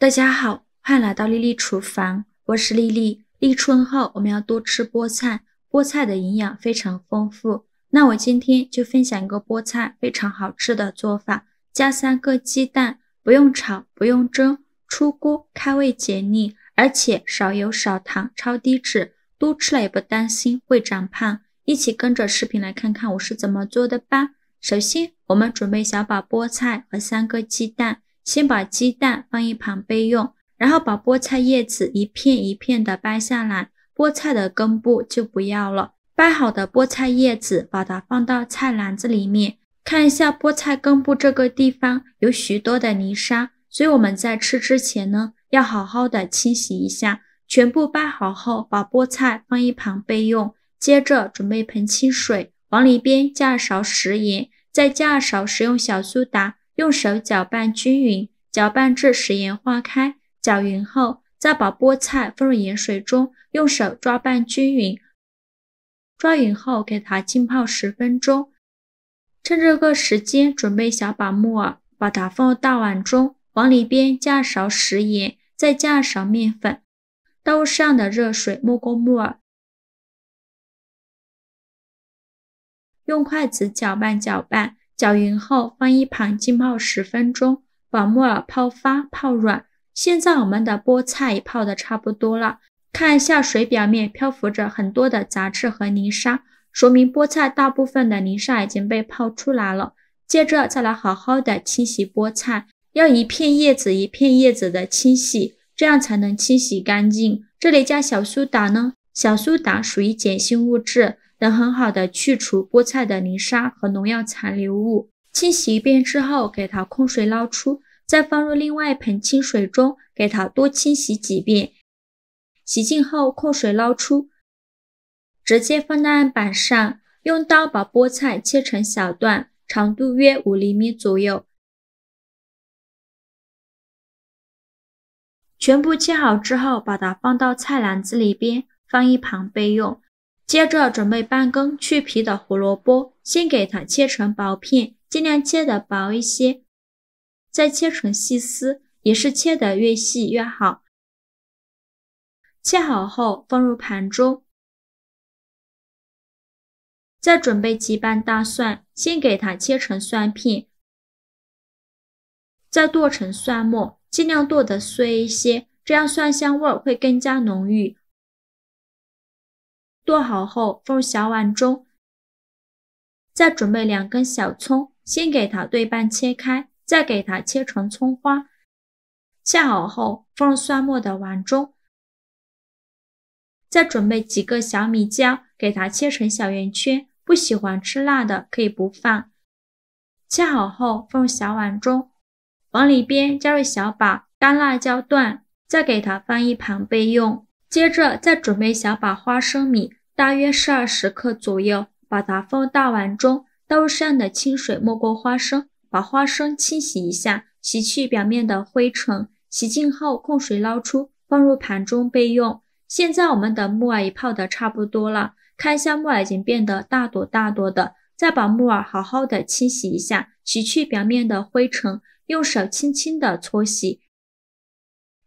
大家好，欢迎来到丽丽厨房，我是丽丽。立春后我们要多吃菠菜，菠菜的营养非常丰富。那我今天就分享一个菠菜非常好吃的做法，加3个鸡蛋，不用炒，不用蒸，出锅开胃解腻，而且少油少糖，超低脂，多吃了也不担心会长胖。一起跟着视频来看看我是怎么做的吧。首先我们准备小把菠菜和3个鸡蛋，先把鸡蛋放一旁备用，然后把菠菜叶子一片一片的掰下来，菠菜的根部就不要了。掰好的菠菜叶子把它放到菜篮子里面，看一下菠菜根部这个地方有许多的泥沙，所以我们在吃之前呢，要好好的清洗一下。全部掰好后，把菠菜放一旁备用。接着准备盆清水，往里边加1勺食盐，再加2勺食用小苏打，用手搅拌均匀，搅拌至食盐化开。搅匀后，再把菠菜放入盐水中，用手抓拌均匀。抓匀后，给它浸泡10分钟。趁这个时间，准备小把木耳，把它放入大碗中，往里边加2勺食盐，再加2勺面粉，倒入适量的热水没过木耳。用筷子搅拌搅拌，搅匀后放一旁浸泡10分钟，把木耳泡发泡软。现在我们的菠菜也泡得差不多了，看一下水表面漂浮着很多的杂质和泥沙，说明菠菜大部分的泥沙已经被泡出来了。接着再来好好的清洗菠菜，要一片叶子一片叶子的清洗，这样才能清洗干净。这里加小苏打呢，小苏打属于碱性物质，能很好的去除菠菜的泥沙和农药残留物。清洗一遍之后，给它控水捞出，再放入另外一盆清水中，给它多清洗几遍。洗净后控水捞出，直接放在案板上，用刀把菠菜切成小段，长度约5厘米左右。全部切好之后，把它放到菜篮子里边，放一旁备用。接着准备半根去皮的胡萝卜，先给它切成薄片，尽量切得薄一些，再切成细丝，也是切得越细越好。切好后放入盘中。再准备几瓣大蒜，先给它切成蒜片，再剁成蒜末，尽量剁得碎一些，这样蒜香味会更加浓郁。剁好后放入小碗中，再准备2根小葱，先给它对半切开，再给它切成葱花。切好后放入蒜末的碗中，再准备几个小米椒，给它切成小圆圈，不喜欢吃辣的可以不放。切好后放入小碗中，往里边加入小把干辣椒段，再给它放一旁备用。接着再准备小把花生米，大约是20克左右，把它放入大碗中，倒入适量的清水没过花生，把花生清洗一下，洗去表面的灰尘。洗净后控水捞出，放入盘中备用。现在我们的木耳也泡得差不多了，看一下木耳已经变得大朵大朵的，再把木耳好好的清洗一下，洗去表面的灰尘，用手轻轻的搓洗。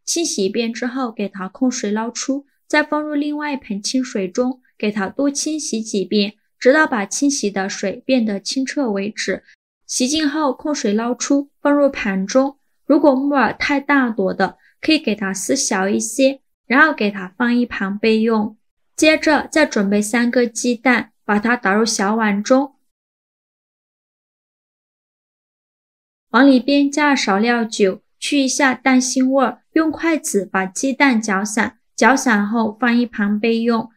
清洗一遍之后，给它控水捞出，再放入另外一盆清水中，给它多清洗几遍，直到把清洗的水变得清澈为止。洗净后控水捞出，放入盘中。如果木耳太大朵的，可以给它撕小一些，然后给它放一旁备用。接着再准备3个鸡蛋，把它倒入小碗中，往里边加2勺料酒，去一下蛋腥味，用筷子把鸡蛋搅散，搅散后放一旁备用。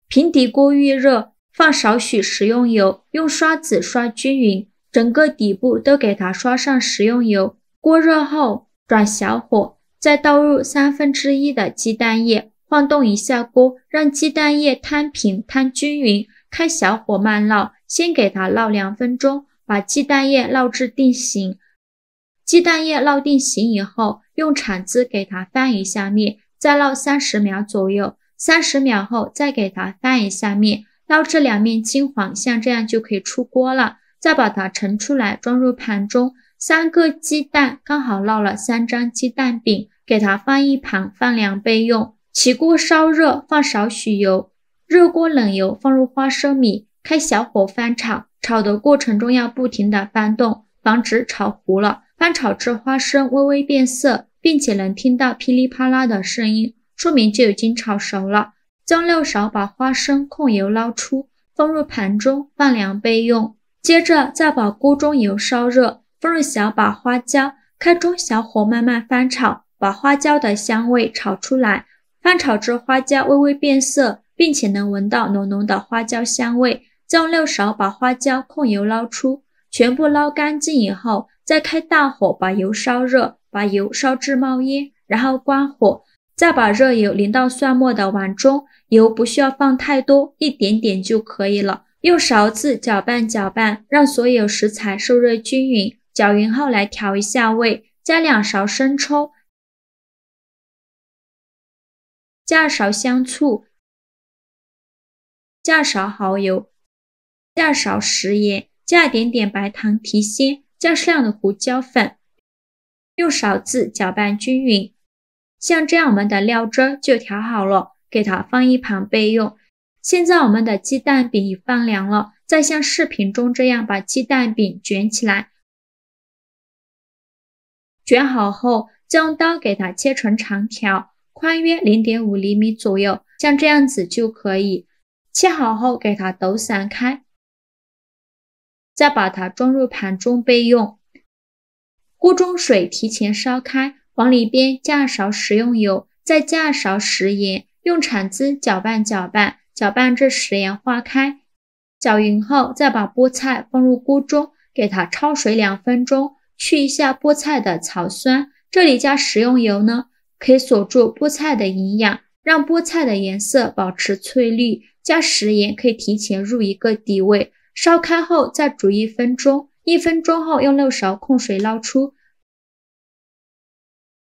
平底锅预热，放少许食用油，用刷子刷均匀，整个底部都给它刷上食用油。锅热后转小火，再倒入1/3的鸡蛋液，晃动一下锅，让鸡蛋液摊平摊均匀，开小火慢烙，先给它烙2分钟，把鸡蛋液烙至定型。鸡蛋液烙定型以后，用铲子给它翻一下面，再烙30秒左右，30秒后再给它翻一下面，烙至2面金黄，像这样就可以出锅了。再把它盛出来，装入盘中。3个鸡蛋，刚好烙了3张鸡蛋饼，给它放一旁，放凉备用。起锅烧热，放少许油，热锅冷油，放入花生米，开小火翻炒，炒的过程中要不停地翻动，防止炒糊了。翻炒至花生微微变色，并且能听到噼里啪啦的声音，说明就已经炒熟了。将漏勺把花生控油捞出，放入盘中，放凉备用。接着再把锅中油烧热，放入小把花椒，开中小火慢慢翻炒，把花椒的香味炒出来。翻炒至花椒微微变色，并且能闻到浓浓的花椒香味，将漏勺把花椒控油捞出，全部捞干净以后，再开大火把油烧热，把油烧至冒烟，然后关火，再把热油淋到蒜末的碗中，油不需要放太多，一点点就可以了。用勺子搅拌搅拌，让所有食材受热均匀，搅匀后来调一下味，加2勺生抽，加2勺香醋，加2勺蚝油，加2勺食盐，加一点点白糖提鲜，加适量的胡椒粉，用勺子搅拌均匀。像这样我们的料汁就调好了，给它放一旁备用。现在我们的鸡蛋饼已放凉了，再像视频中这样把鸡蛋饼卷起来。卷好后，再用刀给它切成长条，宽约 0.5 厘米左右，像这样子就可以。切好后给它抖散开，再把它装入盘中备用。锅中水提前烧开，往里边加2勺食用油，再加2勺食盐，用铲子搅拌搅拌，搅拌至食盐化开。搅匀后，再把菠菜放入锅中，给它焯水2分钟，去一下菠菜的草酸。这里加食用油呢，可以锁住菠菜的营养，让菠菜的颜色保持翠绿。加食盐可以提前入一个底味。烧开后再煮1分钟，1分钟后用漏勺控水捞出，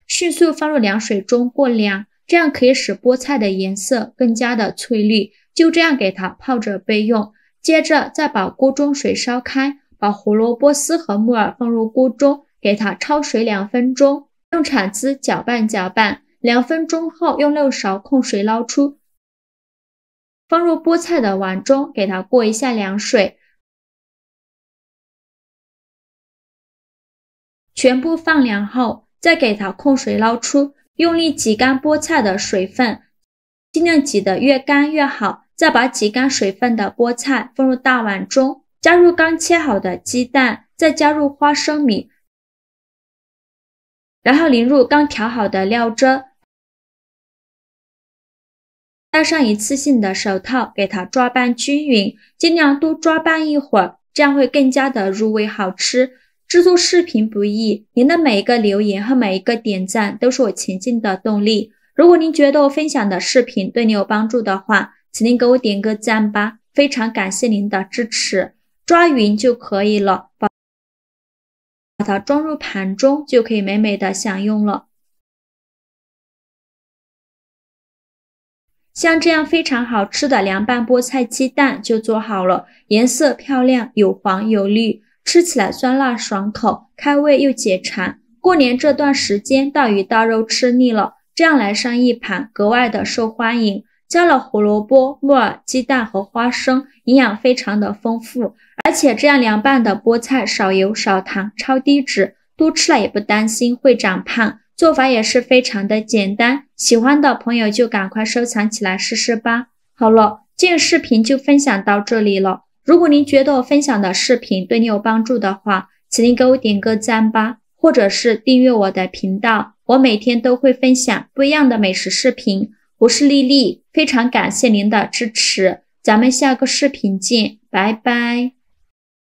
迅速放入凉水中过凉，这样可以使菠菜的颜色更加的翠绿。就这样给它泡着备用。接着再把锅中水烧开，把胡萝卜丝和木耳放入锅中，给它焯水2分钟，用铲子搅拌搅拌，2分钟后用漏勺控水捞出，放入菠菜的碗中，给它过一下凉水，全部放凉后，再给它控水捞出，用力挤干菠菜的水分，尽量挤得越干越好。再把挤干水分的菠菜放入大碗中，加入刚切好的鸡蛋，再加入花生米，然后淋入刚调好的料汁，戴上一次性的手套，给它抓拌均匀，尽量多抓拌一会儿，这样会更加的入味好吃。制作视频不易，您的每一个留言和每一个点赞都是我前进的动力。如果您觉得我分享的视频对你有帮助的话，请您给我点个赞吧，非常感谢您的支持。抓匀就可以了，把它装入盘中就可以美美的享用了。像这样非常好吃的凉拌菠菜鸡蛋就做好了，颜色漂亮，有黄有绿，吃起来酸辣爽口，开胃又解馋。过年这段时间大鱼大肉吃腻了，这样来上一盘格外的受欢迎。加了胡萝卜、木耳、鸡蛋和花生，营养非常的丰富，而且这样凉拌的菠菜少油少糖，超低脂，多吃了也不担心会长胖。做法也是非常的简单，喜欢的朋友就赶快收藏起来试试吧。好了，今日视频就分享到这里了。如果您觉得我分享的视频对你有帮助的话，请您给我点个赞吧，或者是订阅我的频道，我每天都会分享不一样的美食视频。我是丽丽，非常感谢您的支持，咱们下个视频见，拜拜。